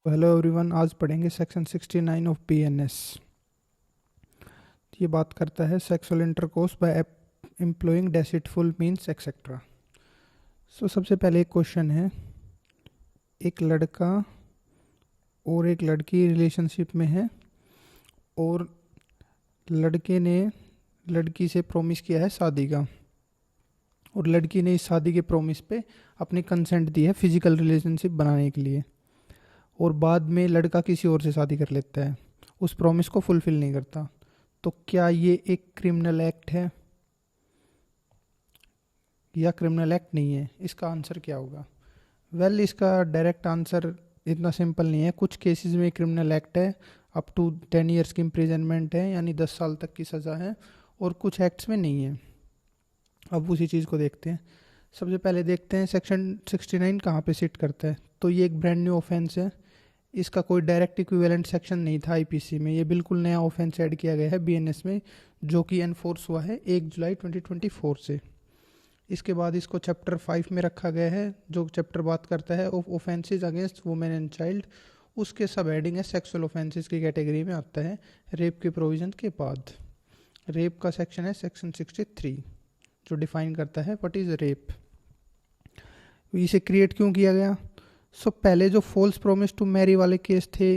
तो hello everyone, आज पढ़ेंगे सेक्शन 69 ऑफ बीएनएस। ये बात करता है sexual intercourse by employing deceitful means etcetera. So सबसे पहले एक क्वेश्चन है, एक लड़का और एक लड़की रिलेशनशिप में है और लड़के ने लड़की से प्रॉमिस किया है शादी का और लड़की ने इस शादी के प्रॉमिस पे अपनी कंसेंट दी है फिजिकल रिलेशनशिप बनाने के लिए, और बाद में लड़का किसी और से शादी कर लेता है, उस प्रॉमिस को फुलफिल नहीं करता। तो क्या ये एक क्रिमिनल एक्ट है या क्रिमिनल एक्ट नहीं है? इसका आंसर क्या होगा? वेल, इसका डायरेक्ट आंसर इतना सिंपल नहीं है। कुछ केसेस में क्रिमिनल एक्ट है, अप टू 10 ईयर्स की इम्प्रिजनमेंट है, यानी 10 साल तक की सज़ा है, और कुछ एक्ट्स में नहीं है। अब उसी चीज़ को देखते हैं। सबसे पहले देखते हैं सेक्शन 69 कहाँ पे सिट करता है। तो ये एक ब्रांड न्यू ऑफेंस है, इसका कोई डायरेक्ट इक्विवेलेंट सेक्शन नहीं था आईपीसी में। ये बिल्कुल नया ऑफेंस ऐड किया गया है बीएनएस में, जो कि एनफोर्स हुआ है 1 जुलाई 2024 से। इसके बाद इसको चैप्टर 5 में रखा गया है, जो चैप्टर बात करता है of offences against women and child. उसके सब हेडिंग है सेक्सुअल ऑफेंसेस की कैटेगरी में आता है रेप के प्रोविजन के बाद। रेप का सेक्शन है सेक्शन 63, जो डिफाइन करता है व्हाट इज रेप। इसे क्रिएट क्यों किया गया? पहले जो फॉल्स प्रॉमिस टू मैरी वाले केस थे,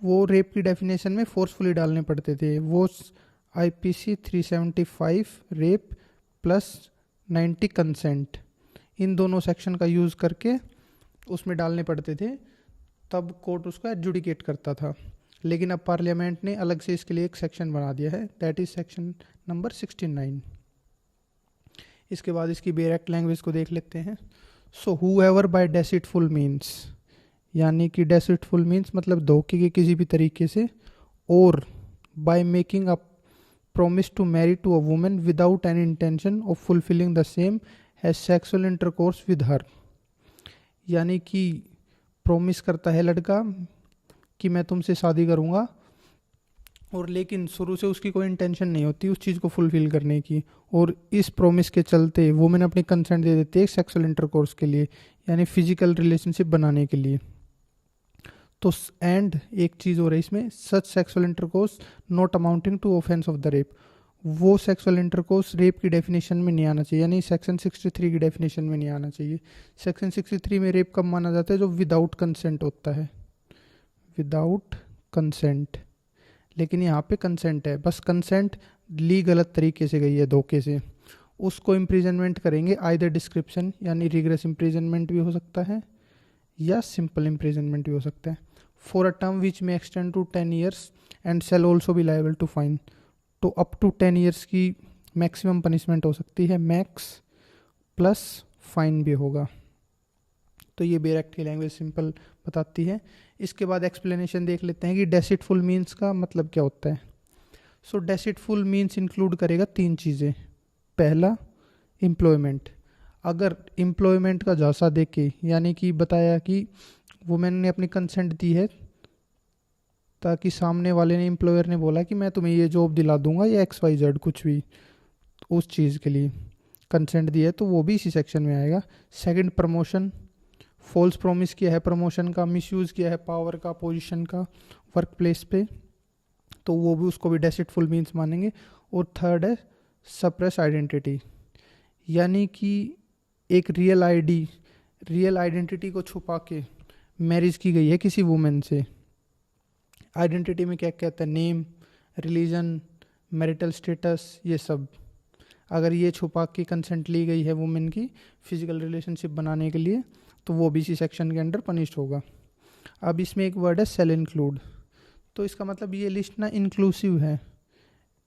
वो रेप की डेफिनेशन में फोर्सफुली डालने पड़ते थे। वो आईपीसी 375 रेप प्लस 90 कंसेंट, इन दोनों सेक्शन का यूज़ करके उसमें डालने पड़ते थे, तब कोर्ट उसका एडजुडिकेट करता था। लेकिन अब पार्लियामेंट ने अलग से इसके लिए एक सेक्शन बना दिया है, दैट इज सेक्शन नंबर 69। इसके बाद इसकी बेयर एक्ट लैंग्वेज को देख लेते हैं। सो हूएवर बाय डेसिटफुल मीन्स, यानी कि डेसिटफुल मीन्स मतलब धोखे के किसी भी तरीके से, और by making a promise to marry to a woman without any intention of fulfilling the same has sexual intercourse with her। यानी कि प्रॉमिस करता है लड़का कि मैं तुमसे शादी करूँगा, और लेकिन शुरू से उसकी कोई इंटेंशन नहीं होती उस चीज़ को फुलफिल करने की, और इस प्रॉमिस के चलते वुमेन अपनी कंसेंट दे देती है सेक्सुअल इंटरकोर्स के लिए, यानी फिजिकल रिलेशनशिप बनाने के लिए। तो एंड एक चीज़ हो रही है इसमें, such sexual intercourse not amounting to offence of the rape. वो सेक्सुअल इंटरकोर्स रेप की डेफिनेशन में नहीं आना चाहिए, यानी सेक्शन 63 की डेफिनेशन में नहीं आना चाहिए। सेक्शन 63 में रेप कब माना जाता है? जो विदाउट कंसेंट होता है, विदाउट कंसेंट। लेकिन यहाँ पे कंसेंट है, बस कंसेंट ली गलत तरीके से गई है, धोखे से। उसको इम्प्रिजनमेंट करेंगे, आइदर डिस्क्रिप्शन यानी रिग्रेस इम्प्रिजनमेंट भी हो सकता है या सिंपल इम्प्रिजनमेंट भी हो सकता है, for a term which may extend to 10 years and shall also be liable to fine. तो अप टू 10 ईयर्स की मैक्सिमम पनिशमेंट हो सकती है, मैक्स प्लस फाइन भी होगा। तो ये बेयर एक्ट की लैंग्वेज सिंपल बताती है। इसके बाद एक्सप्लेनेशन देख लेते हैं कि डेसिटफुल मीन्स का मतलब क्या होता है। सो डेसिटफुल मीन्स इंक्लूड करेगा 3 चीज़ें। पहला, एम्प्लॉयमेंट। अगर एम्प्लॉयमेंट का झांसा देके, यानी कि बताया कि वुमेन ने अपनी कंसेंट दी है, ताकि सामने वाले ने, एम्प्लॉयर ने बोला कि मैं तुम्हें ये जॉब दिला दूंगा या XYZ कुछ भी, उस चीज़ के लिए कंसेंट दी है, तो वो भी इसी सेक्शन में आएगा। Second, promotion. फॉल्स प्रॉमिस किया है प्रमोशन का, मिसयूज़ किया है पावर का, पोजीशन का वर्क प्लेस पे, तो वो भी, उसको भी डेसिटफुल मीन्स मानेंगे। और थर्ड है सप्रेस आइडेंटिटी, यानी कि एक रियल आइडेंटिटी को छुपा के मैरिज की गई है किसी वुमेन से। आइडेंटिटी में क्या कहता है? नेम, रिलीजन, मैरिटल स्टेटस, ये सब। अगर ये छुपा के कंसेंट ली गई है वुमेन की फिजिकल रिलेशनशिप बनाने के लिए, तो वो भी इसी सेक्शन के अंडर पनिश्ड होगा। अब इसमें एक वर्ड है सेल इंक्लूड। तो इसका मतलब ये लिस्ट ना इंक्लूसिव है,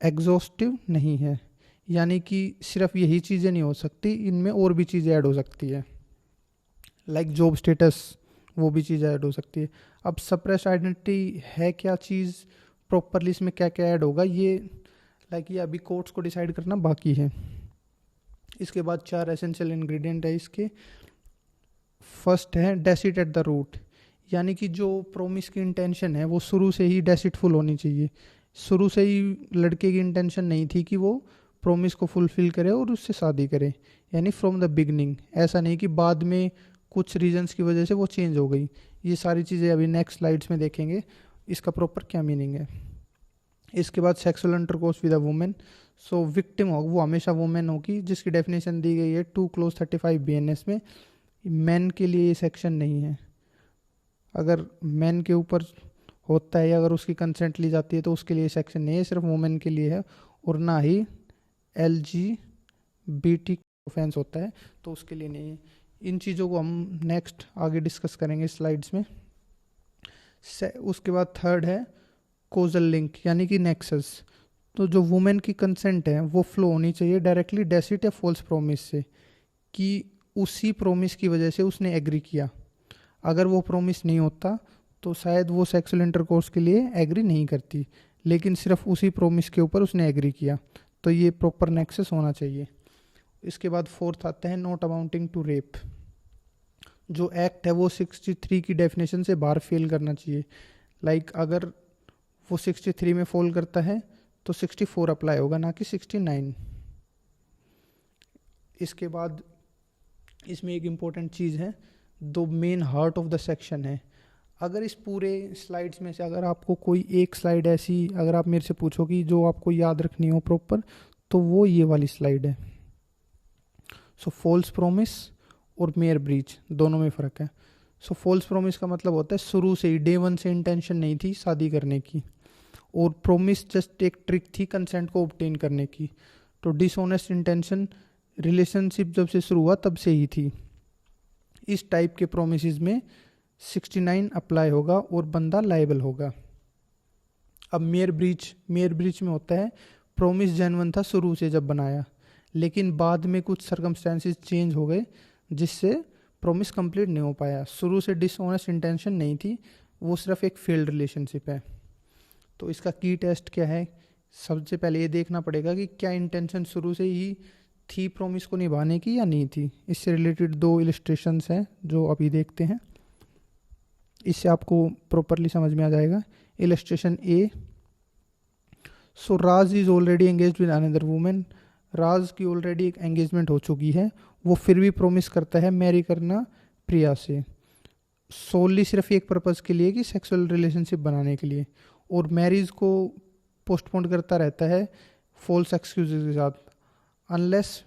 एग्जॉस्टिव नहीं है, यानी कि सिर्फ यही चीज़ें नहीं हो सकती, इनमें और भी चीज़ें ऐड हो सकती है, लाइक जॉब स्टेटस, वो भी चीज़ ऐड हो सकती है। अब सप्रेस आइडेंटिटी है क्या चीज़, प्रॉपरली इसमें क्या क्या ऐड होगा, ये ये अभी कोर्ट्स को डिसाइड करना बाकी है। इसके बाद 4 एसेंशियल इंग्रेडिएंट है इसके। फर्स्ट है डेसिट एट द रूट, यानी कि जो प्रोमिस की इंटेंशन है वो शुरू से ही डेसिटफुल होनी चाहिए। शुरू से ही लड़के की इंटेंशन नहीं थी कि वो प्रोमिस को फुलफिल करे और उससे शादी करे, यानी फ्रॉम द बिगनिंग। ऐसा नहीं कि बाद में कुछ रीजंस की वजह से वो चेंज हो गई, ये सारी चीज़ें अभी नेक्स्ट स्लाइड्स में देखेंगे इसका प्रॉपर क्या मीनिंग है। इसके बाद sexual intercourse with a women, so victim हो वो हमेशा वुमेन होगी, जिसकी डेफिनेशन दी गई है 2 क्लोज 35 BNS में। मैन के लिए ये सेक्शन नहीं है। अगर मैन के ऊपर होता है या अगर उसकी कंसेंट ली जाती है तो उसके लिए सेक्शन नहीं है, सिर्फ वुमेन के लिए है। और ना ही LGBT ऑफेंस होता है तो उसके लिए नहीं है। इन चीज़ों को हम नेक्स्ट आगे डिस्कस करेंगे स्लाइड्स में। उसके बाद थर्ड है कोजल लिंक यानी कि नेक्सस। तो जो वुमेन की कंसेंट है वो फ्लो होनी चाहिए डायरेक्टली डेसिट या फॉल्स प्रोमिस से, कि उसी प्रोमिस की वजह से उसने एग्री किया। अगर वो प्रोमिस नहीं होता तो शायद वो सेक्सुअल इंटरकोर्स के लिए एग्री नहीं करती, लेकिन सिर्फ उसी प्रोमिस के ऊपर उसने एग्री किया, तो ये प्रॉपर नेक्सस होना चाहिए। इसके बाद फोर्थ आता है नॉट अमाउंटिंग टू रेप। जो एक्ट है वो 63 की डेफिनेशन से बाहर फेल करना चाहिए। लाइक अगर वो 63 में फॉल करता है तो 64 अप्लाई होगा, ना कि 69। इसके बाद इसमें एक इम्पोर्टेंट चीज़ है, दो main heart of the section है। अगर इस पूरे स्लाइड्स में से अगर आपको कोई एक स्लाइड ऐसी अगर आप मेरे से पूछो कि जो आपको याद रखनी हो प्रॉपर, तो वो ये वाली स्लाइड है। सो फॉल्स प्रोमिस और मेयर ब्रीच दोनों में फ़र्क है। सो फॉल्स प्रोमिस का मतलब होता है शुरू से ही डे 1 से इंटेंशन नहीं थी शादी करने की, और प्रोमिस जस्ट एक ट्रिक थी कंसेंट को ऑब्टेन करने की। तो डिसऑनेस्ट इंटेंशन रिलेशनशिप जब से शुरू हुआ तब से ही थी। इस टाइप के प्रोमिस में 69 अप्लाई होगा और बंदा लायबल होगा। अब मेयर ब्रीच में होता है प्रोमिस जेन्युइन था शुरू से जब बनाया, लेकिन बाद में कुछ सर्कमस्टेंसेस चेंज हो गए जिससे प्रोमिस कंप्लीट नहीं हो पाया। शुरू से डिसऑनेस्ट इंटेंशन नहीं थी, वो सिर्फ एक फेल्ड रिलेशनशिप है। तो इसका की टेस्ट क्या है? सबसे पहले ये देखना पड़ेगा कि क्या इंटेंशन शुरू से ही थी प्रोमिस को निभाने की या नहीं थी। इससे रिलेटेड 2 इलस्ट्रेशंस हैं जो अभी देखते हैं, इससे आपको प्रॉपरली समझ में आ जाएगा। Illustration A, so Raj is already engage with another women. Raj की ऑलरेडी एक एंगेजमेंट हो चुकी है, वो फिर भी प्रोमिस करता है मैरी करना प्रिया से, सोली सिर्फ एक पर्पज़ के लिए कि सेक्सुअल रिलेशनशिप बनाने के लिए, और मैरिज को पोस्टपोन करता रहता है फॉल्स एक्सक्यूजेज के साथ, अनलेस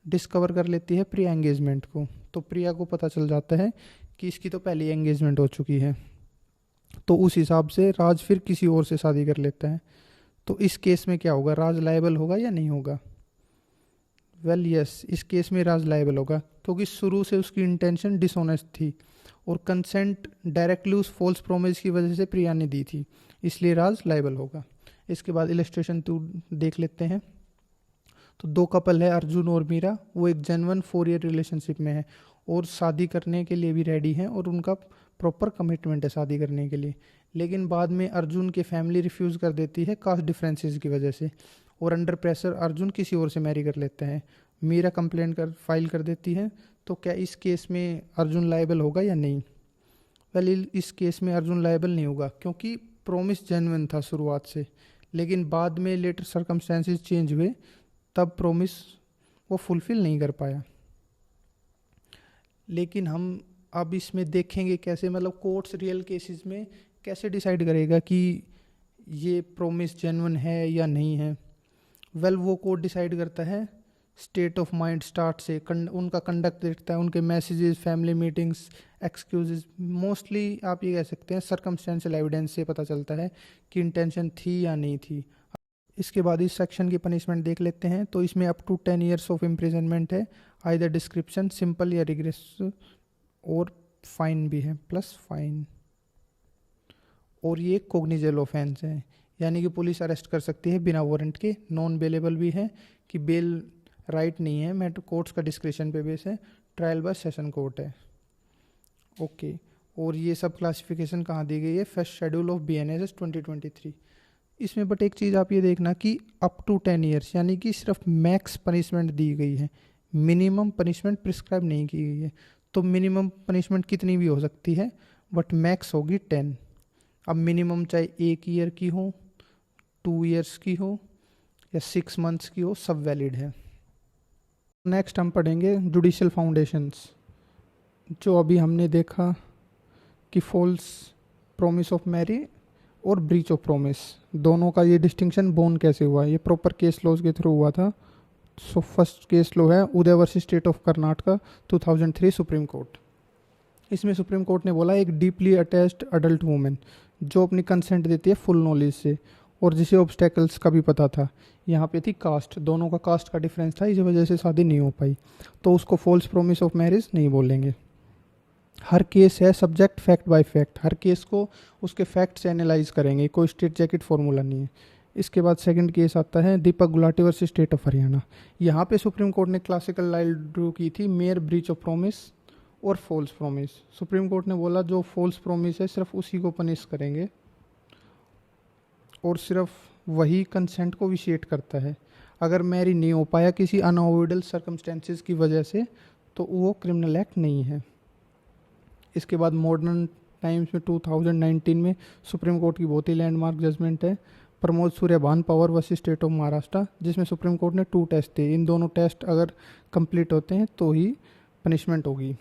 डिस्कवर कर लेती है प्रिया एंगेजमेंट को। तो प्रिया को पता चल जाता है कि इसकी तो पहले एंगेजमेंट हो चुकी है, तो उस हिसाब से राज फिर किसी और से शादी कर लेता है। तो इस केस में क्या होगा, राज लायबल होगा या नहीं होगा? वेल यस, इस केस में राज लायबल होगा, क्योंकि शुरू से उसकी इंटेंशन डिसऑनेस्ट थी और कंसेंट डायरेक्टली उस फॉल्स प्रोमिस की वजह से प्रिया ने दी थी, इसलिए राज लायबल होगा। इसके बाद इलस्ट्रेशन 2 देख लेते हैं। तो 2 कपल है अर्जुन और मीरा, वो एक जेन्युइन 4 ईयर रिलेशनशिप में है और शादी करने के लिए भी रेडी हैं और उनका प्रॉपर कमिटमेंट है शादी करने के लिए। लेकिन बाद में अर्जुन की फैमिली रिफ्यूज़ कर देती है कास्ट डिफरेंसेस की वजह से, और अंडर प्रेशर अर्जुन किसी और से मैरी कर लेते हैं। मीरा कंप्लेंट फाइल कर देती है। तो क्या इस केस में अर्जुन लायबल होगा या नहीं? वेल इस केस में अर्जुन लायबल नहीं होगा, क्योंकि प्रोमिस जेन्युइन था शुरुआत से, लेकिन बाद में लेटर सर्कमस्टेंसेस चेंज हुए तब प्रोमिस वो फुलफिल नहीं कर पाया। लेकिन हम अब इसमें देखेंगे कैसे, मतलब कोर्ट्स रियल केसेस में कैसे डिसाइड करेगा कि ये प्रोमिस जेन्युइन है या नहीं है। वेल वो कोर्ट डिसाइड करता है स्टेट ऑफ माइंड स्टार्ट से, उनका कंडक्ट देखता है, उनके messages, family meetings, excuses. Mostly आप ये कह सकते हैं सर्कमस्टेंशियल एविडेंस से पता चलता है कि इंटेंशन थी या नहीं थी। इसके बाद इस सेक्शन की पनिशमेंट देख लेते हैं। तो इसमें up to 10 years of imprisonment है, आइदर डिस्क्रिप्शन सिंपल या रिग्रेस, और फाइन भी है प्लस फाइन। और ये कोग्निजेबल ऑफेंस है, यानी कि पुलिस अरेस्ट कर सकती है बिना वारंट के। नॉन बेलेबल भी है कि बेल राइट नहीं है, मैं तो कोर्ट्स का डिस्क्रिप्शन पे बेस है, ट्रायल बाय सेशन कोर्ट है। ओके, और ये सब क्लासिफिकेशन कहाँ दी गई है? First schedule of BNSS 2023। इसमें बट एक चीज़ आप ये देखना कि अप टू 10 ईयर्स यानी कि सिर्फ मैक्स पनिशमेंट दी गई है, मिनिमम पनिशमेंट प्रिस्क्राइब नहीं की गई है। तो मिनिमम पनिशमेंट कितनी भी हो सकती है, बट मैक्स होगी 10। अब मिनिमम चाहे 1 ईयर की हो, 2 ईयर्स की हो या 6 मंथ्स की हो, सब वैलिड है। नेक्स्ट हम पढ़ेंगे जुडिशियल फाउंडेशंस। जो अभी हमने देखा कि फॉल्स प्रॉमिस ऑफ मैरी और ब्रीच ऑफ प्रॉमिस, दोनों का ये डिस्टिंक्शन बोर्न कैसे हुआ, ये प्रॉपर केस लॉज के थ्रू हुआ था। सो फर्स्ट केस लॉ है Uday versus state of Karnataka 2003 supreme court. इसमें सुप्रीम कोर्ट ने बोला एक डीपली अटैच्ड अडल्ट वुमेन जो अपनी कंसेंट देती है फुल नॉलेज से और जिसे ऑब्स्टेकल्स का भी पता था, यहाँ पे थी कास्ट, दोनों का कास्ट का डिफरेंस था, इस वजह से शादी नहीं हो पाई, तो उसको फॉल्स प्रॉमिस ऑफ मैरिज नहीं बोलेंगे। हर केस है सब्जेक्ट फैक्ट बाय फैक्ट, हर केस को उसके फैक्ट से एनालाइज करेंगे, कोई स्ट्रेट जैकेट फॉर्मूला नहीं है। इसके बाद सेकंड केस आता है Deepak Gulati versus state of Haryana. यहाँ पे सुप्रीम कोर्ट ने क्लासिकल लाइन ड्रू की थी मेयर ब्रीच ऑफ प्रॉमिस और फॉल्स प्रॉमिस। सुप्रीम कोर्ट ने बोला जो फॉल्स प्रॉमिस है सिर्फ उसी को पनिश करेंगे और सिर्फ वही कंसेंट को विशेट करता है। अगर मैरी नहीं हो पाया किसी अनअवॉइडेबल सर्कमस्टेंसेस की वजह से तो वो क्रिमिनल एक्ट नहीं है। इसके बाद मॉडर्न टाइम्स में 2019 में सुप्रीम कोर्ट की बहुत ही लैंडमार्क जजमेंट है Pramod Suryabhan power versus state of Maharashtra, जिसमें सुप्रीम कोर्ट ने 2 टेस्ट दिए, इन दोनों टेस्ट अगर कंप्लीट होते हैं तो ही पनिशमेंट होगी।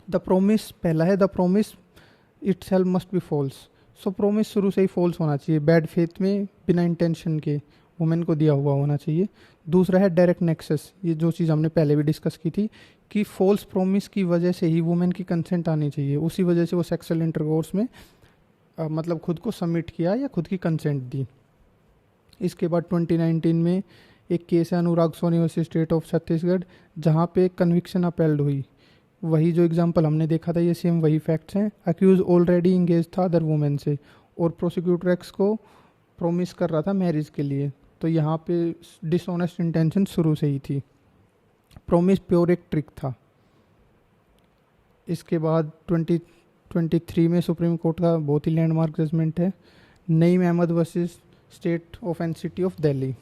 द प्रोमिस पहला है the promise itself must be false. So promise शुरू से ही फॉल्स होना चाहिए, बैड फेथ में बिना इंटेंशन के वुमेन को दिया हुआ होना चाहिए। दूसरा है डायरेक्ट नेक्सस, ये जो चीज़ हमने पहले भी डिस्कस की थी कि फॉल्स प्रोमिस की वजह से ही वुमेन की कंसेंट आनी चाहिए, उसी वजह से वो सेक्सुअल इंटरकोर्स में मतलब खुद को सबमिट किया या खुद की कंसेंट दी। इसके बाद 2019 में एक केस है Anurag Soni versus state of Chhattisgarh, जहाँ पे कन्विक्शन अपेल्ड हुई। वही जो एग्जांपल हमने देखा था ये सेम वही फैक्ट्स हैं। अक्यूज ऑलरेडी इंगेज था अदर वुमेन से और प्रोसिक्यूटर एक्स को प्रोमिस कर रहा था मैरिज के लिए, तो यहाँ पे डिसऑनेस्ट इंटेंशन शुरू से ही थी। प्रोमिस प्योर एक ट्रिक था। इसके बाद 2023 में सुप्रीम कोर्ट का बहुत ही लैंडमार्क जजमेंट है Naeem Ahmed versus state of and city of Delhi.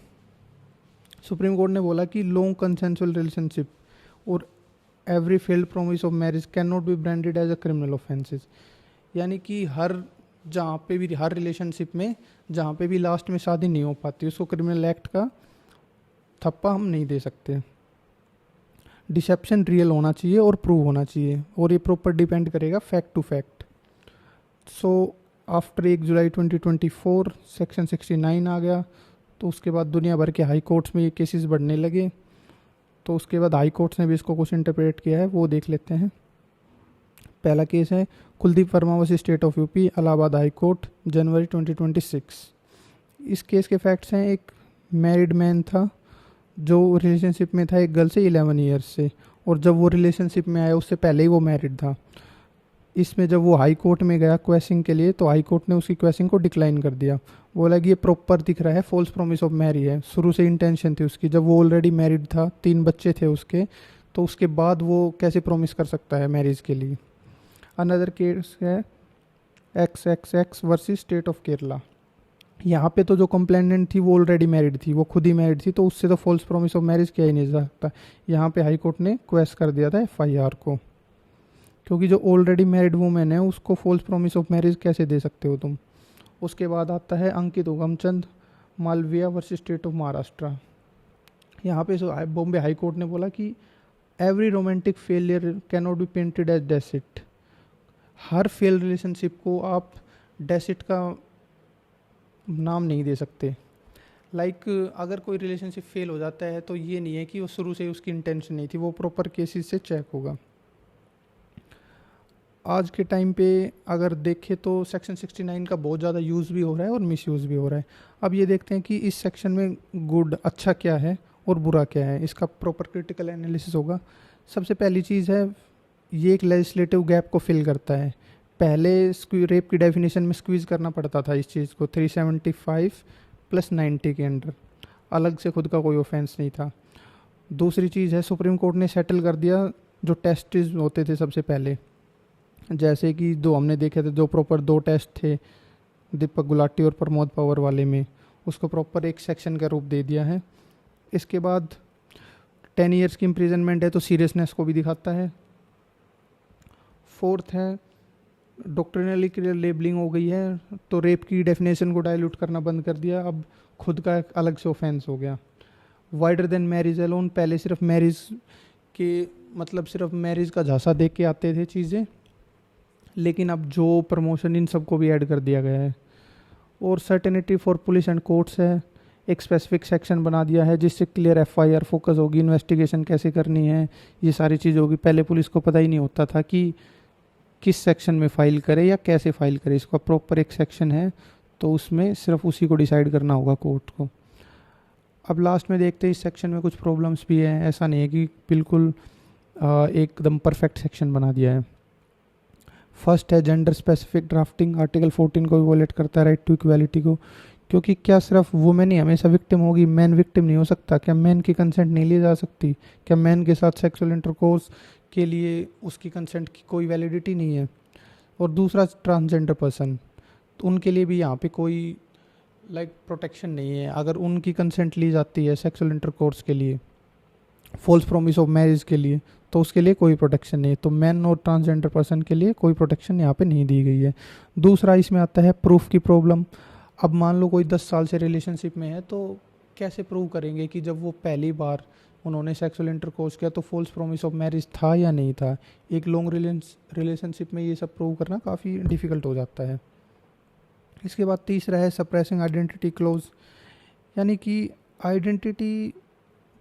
Supreme court ने बोला कि लॉन्ग कंसेंसुअल रिलेशनशिप और every failed promise of marriage can not be branded as a criminal offences, यानी कि हर रिलेशनशिप में जहाँ पे भी लास्ट में शादी नहीं हो पाती उसको क्रिमिनल एक्ट का थप्पा हम नहीं दे सकते। डिसेप्शन रियल होना चाहिए और प्रूव होना चाहिए और ये प्रॉपर डिपेंड करेगा fact to fact. So after 1 July 2024 section 69 आ गया, तो उसके बाद दुनिया भर के हाई कोर्ट्स में ये केसेस बढ़ने लगे, तो उसके बाद हाई कोर्ट्स ने भी इसको कुछ इंटरप्रेट किया है, वो देख लेते हैं। पहला केस है Kuldeep Verma versus state of UP Allahabad high court जनवरी 2026। इस केस के फैक्ट्स हैं एक मैरिड मैन था जो रिलेशनशिप में था एक गर्ल से 11 ईयर्स से, और जब वो रिलेशनशिप में आया उससे पहले ही वो मैरिड था। इसमें जब वो हाई कोर्ट में गया क्वेश्चन के लिए तो हाई कोर्ट ने उसकी क्वेश्चन को डिक्लाइन कर दिया, बोला कि ये प्रॉपर दिख रहा है फॉल्स प्रॉमिस ऑफ मैरी है, शुरू से इंटेंशन थी उसकी, जब वो ऑलरेडी मैरिड था 3 बच्चे थे उसके, तो उसके बाद वो कैसे प्रॉमिस कर सकता है मैरिज के लिए। अनदर केस है XXX versus state of Kerala. यहाँ पे तो जो कंप्लेनेंट थी वो ऑलरेडी मैरिड थी, वो खुद ही मैरिड थी, तो उससे तो फॉल्स प्रॉमिस ऑफ मैरिज किया ही नहीं जा सकता। यहाँ पे हाई कोर्ट ने क्वेश्चन कर दिया था FIR को, क्योंकि जो ऑलरेडी मैरिड वुमेन है उसको फॉल्स प्रॉमिस ऑफ मैरिज कैसे दे सकते हो तुम। उसके बाद आता है Ankit Ugamchand Malviya versus state of Maharashtra. यहाँ पे बॉम्बे हाई कोर्ट ने बोला कि every romantic failure can not be painted as deceit. हर फेल रिलेशनशिप को आप डेसिट का नाम नहीं दे सकते। लाइक अगर कोई रिलेशनशिप फेल हो जाता है तो ये नहीं है कि वो शुरू से उसकी इंटेंशन नहीं थी, वो प्रॉपर केसेस से चेक होगा। आज के टाइम पे अगर देखें तो सेक्शन 69 का बहुत ज़्यादा यूज़ भी हो रहा है और मिसयूज़ भी हो रहा है। अब ये देखते हैं कि इस सेक्शन में गुड अच्छा क्या है और बुरा क्या है, इसका प्रॉपर क्रिटिकल एनालिसिस होगा। सबसे पहली चीज़ है ये एक लेजिस्लेटिव गैप को फिल करता है। पहले रेप की डेफिनेशन में स्क्वीज़ करना पड़ता था इस चीज़ को 375 + 90 के अंडर, अलग से खुद का कोई ऑफेंस नहीं था। दूसरी चीज़ है सुप्रीम कोर्ट ने सेटल कर दिया जो टेस्ट होते थे सबसे पहले, जैसे कि जो हमने देखे थे जो प्रॉपर 2 टेस्ट थे दीपक गुलाटी और प्रमोद पावर वाले में, उसको प्रॉपर एक सेक्शन का रूप दे दिया है। इसके बाद 10 ईयर्स की इम्प्रिजनमेंट है तो सीरियसनेस को भी दिखाता है। फोर्थ है डॉक्ट्रिनली क्लियर लेबलिंग हो गई है, तो रेप की डेफिनेशन को डाइल्यूट करना बंद कर दिया, अब खुद का एक अलग से ऑफेंस हो गया। वाइडर देन मैरिज अलोन, पहले सिर्फ मैरिज के मतलब सिर्फ मैरिज का झांसा देख के आते थे चीज़ें, लेकिन अब जो प्रमोशन इन सबको भी ऐड कर दिया गया है। और certainty for police and courts है, एक स्पेसिफिक सेक्शन बना दिया है जिससे क्लियर एफआईआर फोकस होगी, इन्वेस्टिगेशन कैसे करनी है, ये सारी चीज़ होगी। पहले पुलिस को पता ही नहीं होता था कि किस सेक्शन में फाइल करे या कैसे फाइल करे, इसका प्रॉपर एक सेक्शन है, तो उसमें सिर्फ उसी को डिसाइड करना होगा कोर्ट को। अब लास्ट में देखते हैं इस सेक्शन में कुछ प्रॉब्लम्स भी हैं, ऐसा नहीं है कि बिल्कुल एकदम परफेक्ट सेक्शन बना दिया है। फर्स्ट है जेंडर स्पेसिफिक ड्राफ्टिंग, आर्टिकल 14 को भी वॉलेट करता है, राइट टू इक्वालिटी को। क्योंकि क्या सिर्फ वुमेन ही हमेशा विक्टिम होगी, मैन विक्टिम नहीं हो सकता? क्या मैन की कंसेंट नहीं ली जा सकती? क्या मैन के साथ सेक्सुअल इंटरकोर्स के लिए उसकी कंसेंट की कोई वैलिडिटी नहीं है? और दूसरा ट्रांसजेंडर पर्सन, तो उनके लिए भी यहाँ पे कोई प्रोटेक्शन नहीं है। अगर उनकी कंसेंट ली जाती है सेक्सुअल इंटरकोर्स के लिए, फॉल्स प्रॉमिस ऑफ मैरिज के लिए, तो उसके लिए कोई प्रोटेक्शन नहीं है। तो मैन और ट्रांसजेंडर पर्सन के लिए कोई प्रोटेक्शन यहाँ पे नहीं दी गई है। दूसरा इसमें आता है प्रूफ की प्रॉब्लम। अब मान लो कोई 10 साल से रिलेशनशिप में है, तो कैसे प्रूव करेंगे कि जब वो पहली बार उन्होंने सेक्सुअल इंटरकोर्स किया तो फॉल्स प्रॉमिस ऑफ मैरिज था या नहीं था? एक लॉन्ग रिलेशनशिप में ये सब प्रूव करना काफ़ी डिफ़िकल्ट हो जाता है। इसके बाद तीसरा है सप्रेसिंग आइडेंटिटी क्लोज, यानी कि आइडेंटिटी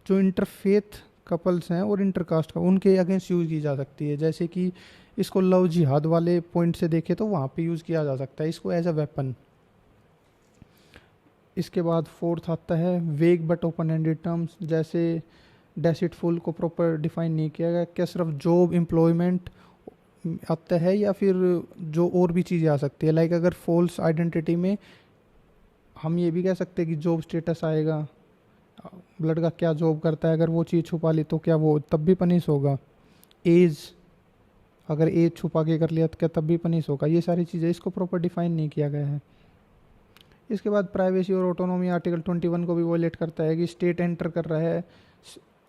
जो इंटरफेथ कपल्स हैं और इंटरकास्ट का, उनके अगेंस्ट यूज़ की जा सकती है। जैसे कि इसको लव जिहाद वाले पॉइंट से देखें तो वहाँ पे यूज़ किया जा सकता है इसको एज अ वेपन। इसके बाद फोर्थ आता है वेग बट ओपन एंडेड टर्म्स, जैसे डेसिटफुल को प्रॉपर डिफाइन नहीं किया गया। क्या सिर्फ जॉब एम्प्लॉयमेंट आता है या फिर जो और भी चीज़ें आ सकती है? अगर फॉल्स आइडेंटिटी में हम ये भी कह सकते हैं कि जॉब स्टेटस आएगा, लड़का क्या जॉब करता है, अगर वो चीज़ छुपा ली तो क्या वो तब भी पनिश होगा? एज, अगर एज छुपा के कर लिया तो क्या तब भी पनिश होगा? ये सारी चीज़ें, इसको प्रॉपर डिफाइन नहीं किया गया है। इसके बाद प्राइवेसी और ऑटोनॉमी, आर्टिकल 21 को भी वॉलेट करता है कि स्टेट एंटर कर रहा है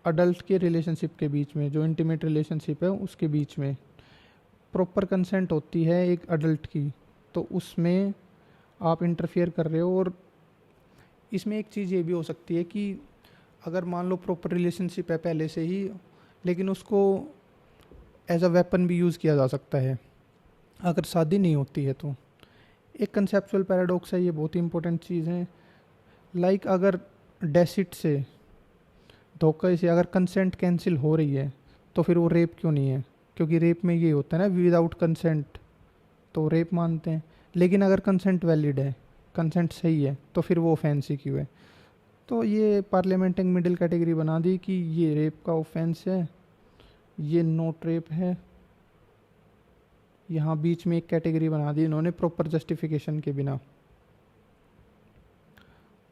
अडल्ट के रिलेशनशिप के बीच में, जो इंटीमेट रिलेशनशिप है उसके बीच में प्रॉपर कंसेंट होती है एक अडल्ट की, तो उसमें आप इंटरफेयर कर रहे हो। और इसमें एक चीज़ ये भी हो सकती है कि अगर मान लो प्रॉपर रिलेशनशिप है पहले से ही, लेकिन उसको एज अ वेपन भी यूज़ किया जा सकता है अगर शादी नहीं होती है तो। एक कंसेप्चुअल पैराडॉक्स है, ये बहुत ही इंपॉर्टेंट चीज़ है। अगर डेसिट से, धोखे से अगर कंसेंट कैंसिल हो रही है तो फिर वो रेप क्यों नहीं है? क्योंकि रेप में ये होता है ना, विदाउट कंसेंट, तो रेप मानते हैं। लेकिन अगर कंसेंट वैलिड है, कंसेंट सही है, तो फिर वो ऑफेंस ही क्यों है? तो ये पार्लियामेंट एक मिडिल कैटेगरी बना दी कि ये रेप का ऑफेंस है, ये नॉट रेप है। यहाँ बीच में एक कैटेगरी बना दी इन्होंने प्रॉपर जस्टिफिकेशन के बिना।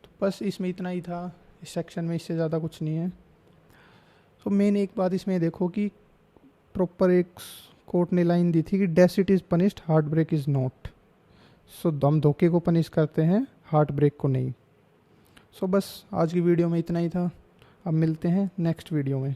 तो बस इसमें इतना ही था इस सेक्शन में, इससे ज़्यादा कुछ नहीं है। तो मेन एक बात इसमें देखो कि प्रॉपर एक कोर्ट ने लाइन दी थी कि deceit is punished, heart break is not. So हम धोखे को पनिश करते हैं, हार्ट ब्रेक को नहीं। सो बस आज की वीडियो में इतना ही था। अब मिलते हैं नेक्स्ट वीडियो में।